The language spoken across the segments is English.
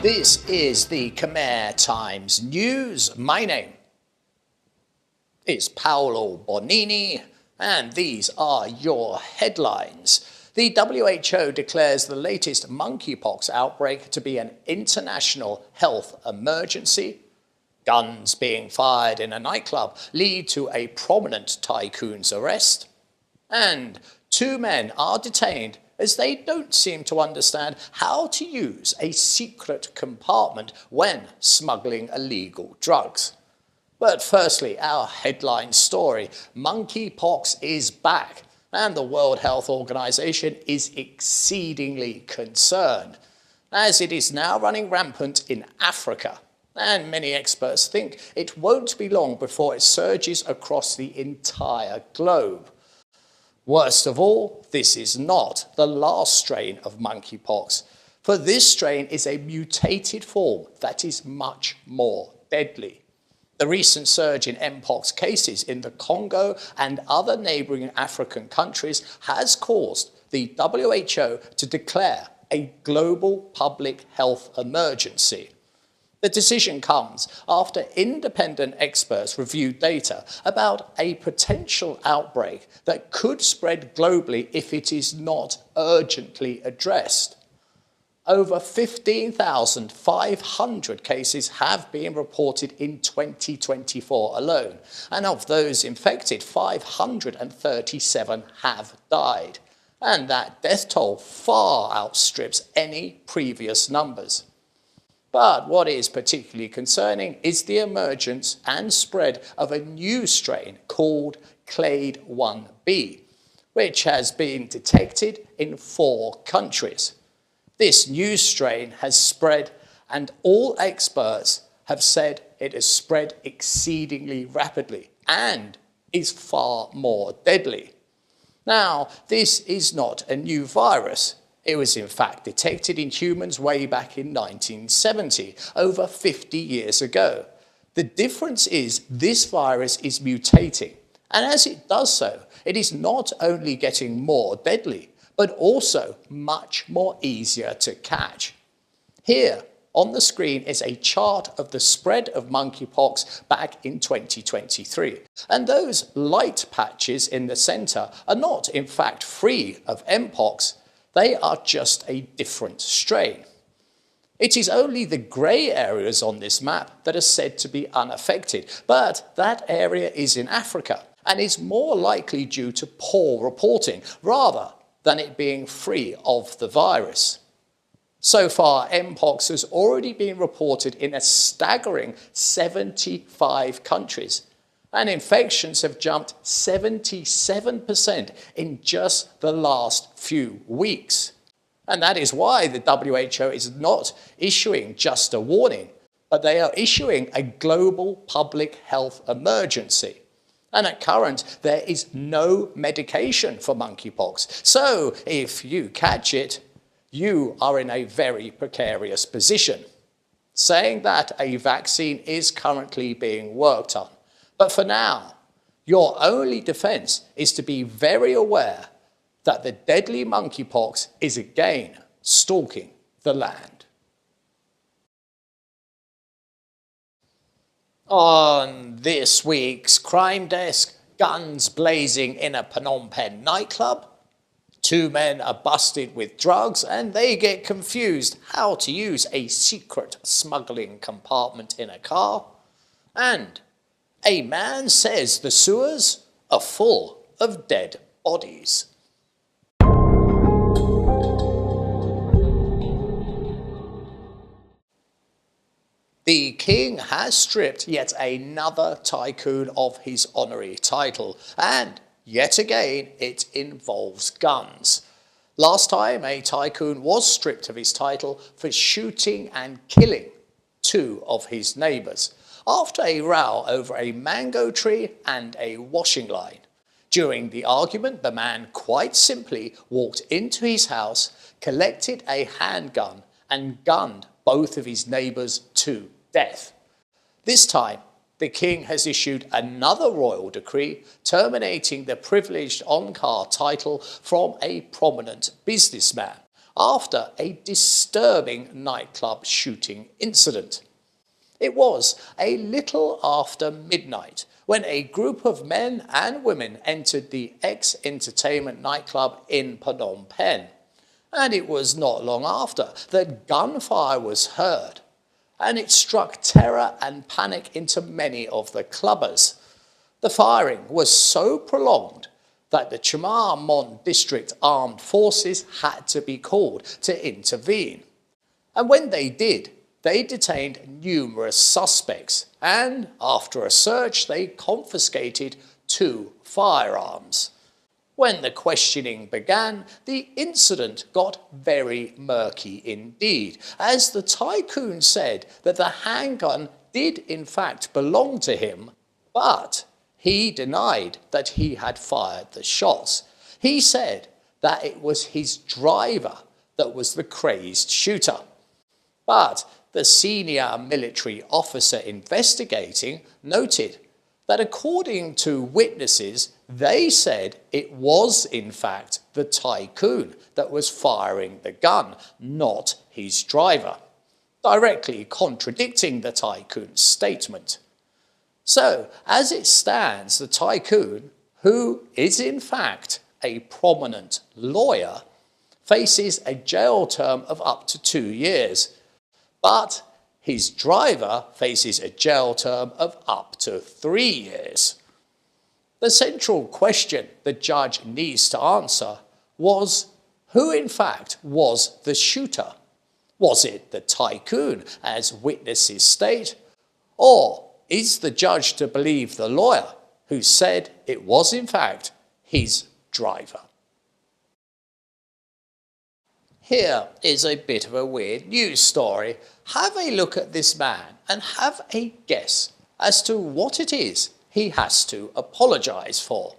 This is the Khmer Times News. My name is Paolo Bonini, and these are your headlines. The WHO declares the latest monkeypox outbreak to be an international health emergency. Guns being fired in a nightclub lead to a prominent tycoon's arrest. And 2 men are detained as they don't seem to understand how to use a secret compartment when smuggling illegal drugs. But firstly, our headline story: monkeypox is back, and the World Health Organization is exceedingly concerned, as it is now running rampant in Africa, and many experts think it won't be long before it surges across the entire globe. Worst of all, this is not the last strain of monkeypox, for this strain is a mutated form that is much more deadly. The recent surge in Mpox cases in the Congo and other neighbouring African countries has caused the WHO to declare a global public health emergency. The decision comes after independent experts reviewed data about a potential outbreak that could spread globally if it is not urgently addressed. Over 15,500 cases have been reported in 2024 alone, and of those infected, 537 have died, and that death toll far outstrips any previous numbers. But what is particularly concerning is the emergence and spread of a new strain called Clade 1b, which has been detected in 4 countries. This new strain has spread, and all experts have said it has spread exceedingly rapidly and is far more deadly. Now, this is not a new virus. It was in fact detected in humans way back in 1970, over 50 years ago. The difference is this virus is mutating, and as it does so, it is not only getting more deadly, but also much more easier to catch. Here on the screen is a chart of the spread of monkeypox back in 2023, and those light patches in the centre are not in fact free of Mpox. They are just a different strain. It is only the grey areas on this map that are said to be unaffected, but that area is in Africa and is more likely due to poor reporting rather than it being free of the virus. So far, Mpox has already been reported in a staggering 75 countries, and infections have jumped 77% in just the last few weeks. And that is why the WHO is not issuing just a warning, but they are issuing a global public health emergency. And at current, there is no medication for monkeypox. So if you catch it, you are in a very precarious position. Saying that, a vaccine is currently being worked on. But for now, your only defense is to be very aware that the deadly monkeypox is again stalking the land. On this week's Crime Desk, guns blazing in a Phnom Penh nightclub, 2 men are busted with drugs and they get confused how to use a secret smuggling compartment in a car, and a man says the sewers are full of dead bodies. The king has stripped yet another tycoon of his honorary title, and yet again it involves guns. Last time, a tycoon was stripped of his title for shooting and killing 2 of his neighbours, after a row over a mango tree and a washing line. During the argument, the man quite simply walked into his house, collected a handgun and gunned both of his neighbours to death. This time, the king has issued another royal decree terminating the privileged on-car title from a prominent businessman after a disturbing nightclub shooting incident. It was a little after midnight when a group of men and women entered the ex-entertainment nightclub in Phnom Penh, and it was not long after that gunfire was heard, and it struck terror and panic into many of the clubbers. The firing was so prolonged that the Khmer Mon District Armed Forces had to be called to intervene. And when they did, they detained numerous suspects, and after a search they confiscated 2 firearms. When the questioning began, the incident got very murky indeed, as the tycoon said that the handgun did in fact belong to him, but he denied that he had fired the shots. He said that it was his driver that was the crazed shooter. But the senior military officer investigating noted that according to witnesses, they said it was in fact the tycoon that was firing the gun, not his driver, directly contradicting the tycoon's statement. So, as it stands, the tycoon, who is in fact a prominent lawyer, faces a jail term of up to 2 years, but his driver faces a jail term of up to 3 years. The central question the judge needs to answer was who in fact was the shooter. Was it the tycoon, as witnesses state, or is the judge to believe the lawyer who said it was in fact his driver? Here is a bit of a weird news story. Have a look at this man and have a guess as to what it is he has to apologise for.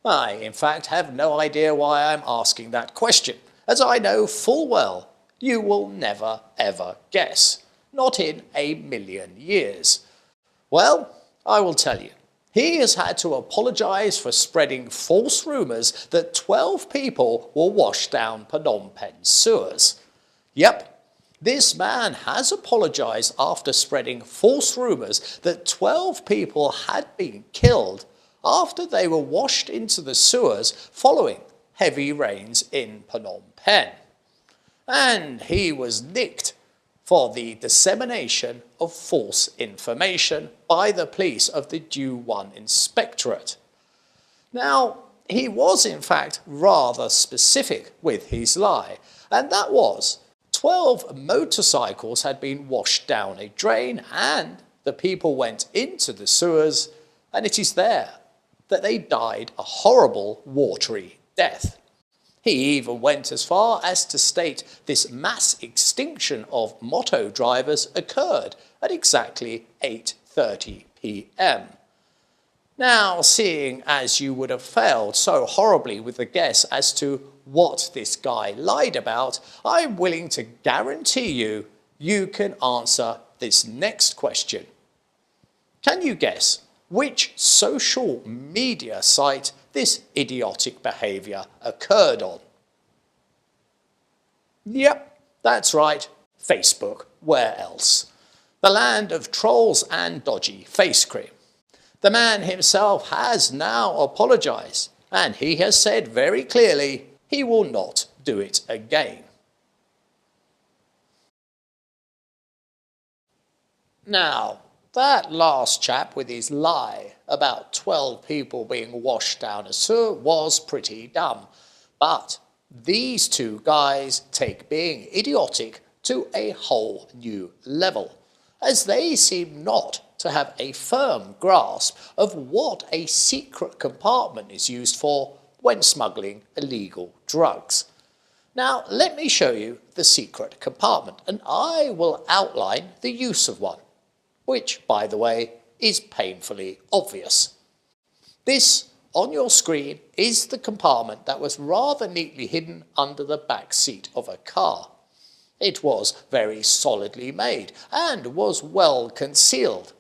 I, in fact, have no idea why I'm asking that question, as I know full well you will never ever guess, not in a million years. Well, I will tell you. He has had to apologise for spreading false rumours that 12 people were washed down Phnom Penh sewers. Yep, this man has apologised after spreading false rumours that 12 people had been killed after they were washed into the sewers following heavy rains in Phnom Penh. And he was nicked for the dissemination of false information by the police of the Due 1 Inspectorate. Now, he was in fact rather specific with his lie, and that was 12 motorcycles had been washed down a drain and the people went into the sewers, and it is there that they died a horrible watery death. He even went as far as to state this mass extinction of moto drivers occurred at exactly 8:30 p.m. Now, seeing as you would have failed so horribly with the guess as to what this guy lied about, I'm willing to guarantee you you can answer this next question. Can you guess which social media site this idiotic behaviour occurred on? Yep, that's right, Facebook. Where else? The land of trolls and dodgy face cream. The man himself has now apologised, and he has said very clearly he will not do it again. Now, that last chap with his lie about 12 people being washed down a sewer was pretty dumb, but these two guys take being idiotic to a whole new level, as they seem not to have a firm grasp of what a secret compartment is used for when smuggling illegal drugs. Now, let me show you the secret compartment, and I will outline the use of one, which, by the way, is painfully obvious. This, on your screen, is the compartment that was rather neatly hidden under the back seat of a car. It was very solidly made and was well concealed,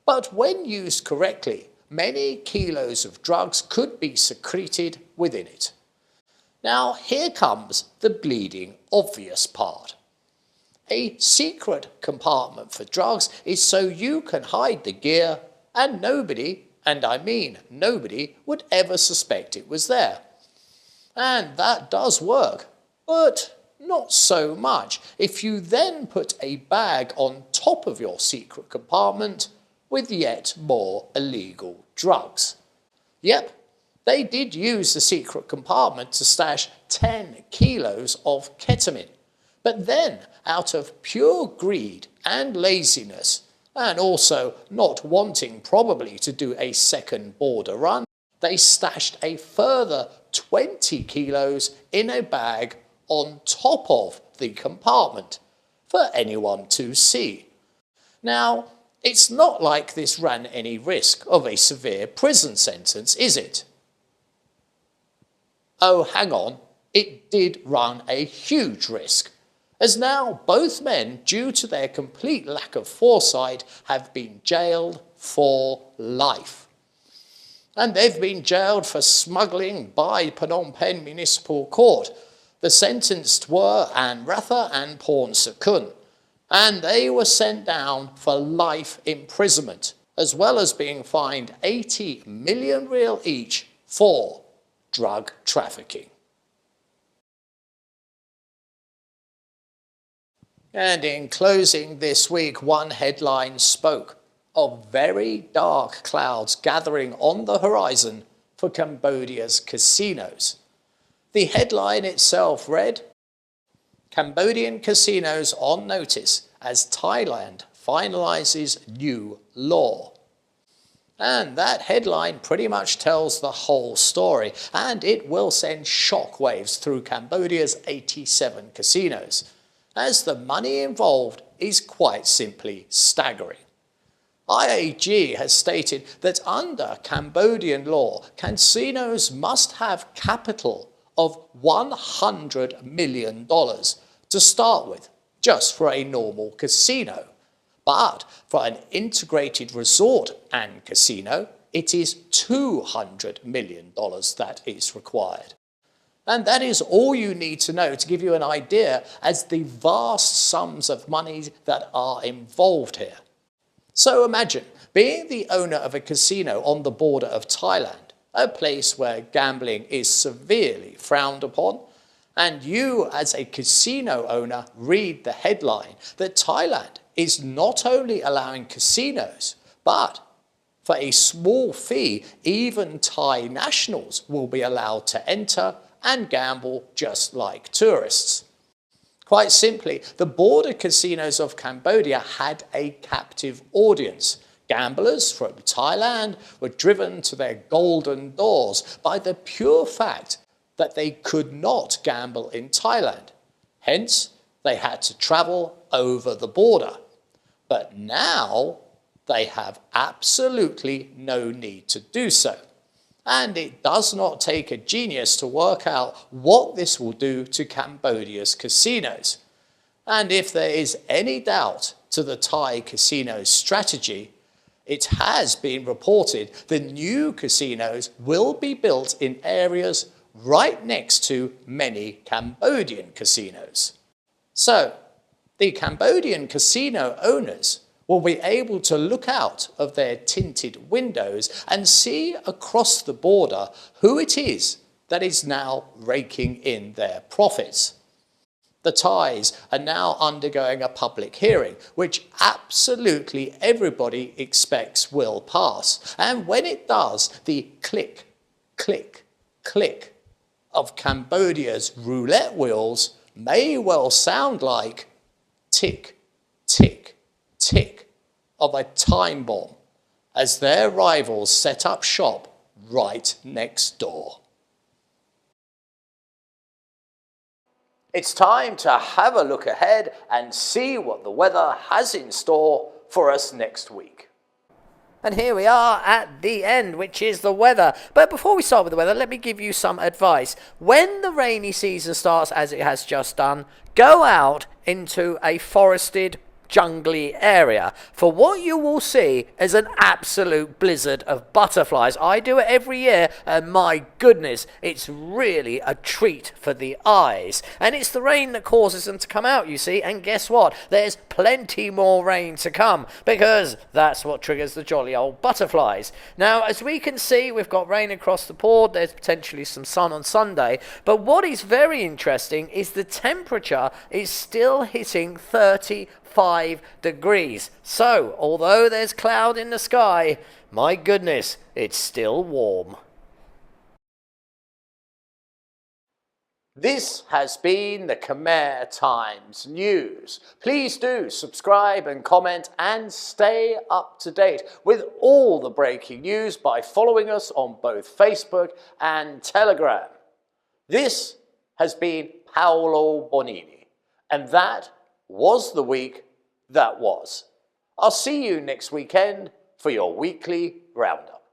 but when used correctly, many kilos of drugs could be secreted within it. Now here comes the bleeding obvious part. A secret compartment for drugs is so you can hide the gear and nobody, and I mean nobody, would ever suspect it was there. And that does work, but not so much if you then put a bag on top of your secret compartment with yet more illegal drugs. Yep, they did use the secret compartment to stash 10 kilos of ketamine. But then, out of pure greed and laziness, and also not wanting probably to do a second border run, they stashed a further 20 kilos in a bag on top of the compartment for anyone to see. Now, it's not like this ran any risk of a severe prison sentence, is it? Oh, hang on, it did run a huge risk, as now both men, due to their complete lack of foresight, have been jailed for life. And they've been jailed for smuggling by Phnom Penh Municipal Court. The sentenced were An Ratha and Porn Sakun, and they were sent down for life imprisonment, as well as being fined 80 million real each for drug trafficking. And in closing this week, one headline spoke of very dark clouds gathering on the horizon for Cambodia's casinos. The headline itself read, Cambodian casinos on notice as Thailand finalises new law. And that headline pretty much tells the whole story, and it will send shockwaves through Cambodia's 87 casinos, as the money involved is quite simply staggering. IAG has stated that under Cambodian law, casinos must have capital of $100 million to start with, just for a normal casino. But for an integrated resort and casino, it is $200 million that is required. And that is all you need to know to give you an idea as the vast sums of money that are involved here. So imagine being the owner of a casino on the border of Thailand, a place where gambling is severely frowned upon, and you as a casino owner read the headline that Thailand is not only allowing casinos, but for a small fee, even Thai nationals will be allowed to enter and gamble just like tourists. Quite simply, the border casinos of Cambodia had a captive audience. Gamblers from Thailand were driven to their golden doors by the pure fact that they could not gamble in Thailand. Hence, they had to travel over the border. But now, they have absolutely no need to do so. And it does not take a genius to work out what this will do to Cambodia's casinos. And if there is any doubt to the Thai casino's strategy, it has been reported the new casinos will be built in areas right next to many Cambodian casinos. So, the Cambodian casino owners will be able to look out of their tinted windows and see across the border who it is that is now raking in their profits. The Thais are now undergoing a public hearing, which absolutely everybody expects will pass. And when it does, the click, click, click of Cambodia's roulette wheels may well sound like tick, tick, tick of a time bomb as their rivals set up shop right next door. It's time to have a look ahead and see what the weather has in store for us next week. And here we are at the end, which is the weather. But before we start with the weather, let me give you some advice. When the rainy season starts, as it has just done, go out into a forested jungly area. For what you will see is an absolute blizzard of butterflies. I do it every year, and my goodness, it's really a treat for the eyes. And it's the rain that causes them to come out, you see. And guess what? There's plenty more rain to come, because that's what triggers the jolly old butterflies. Now, as we can see, we've got rain across the board. There's potentially some sun on Sunday. But what is very interesting is the temperature is still hitting 35 degrees. So, although there's cloud in the sky, my goodness, it's still warm. This has been the Khmer Times News. Please do subscribe and comment and stay up to date with all the breaking news by following us on both Facebook and Telegram. This has been Paolo Bonini, and that was the week that was. I'll see you next weekend for your weekly roundup.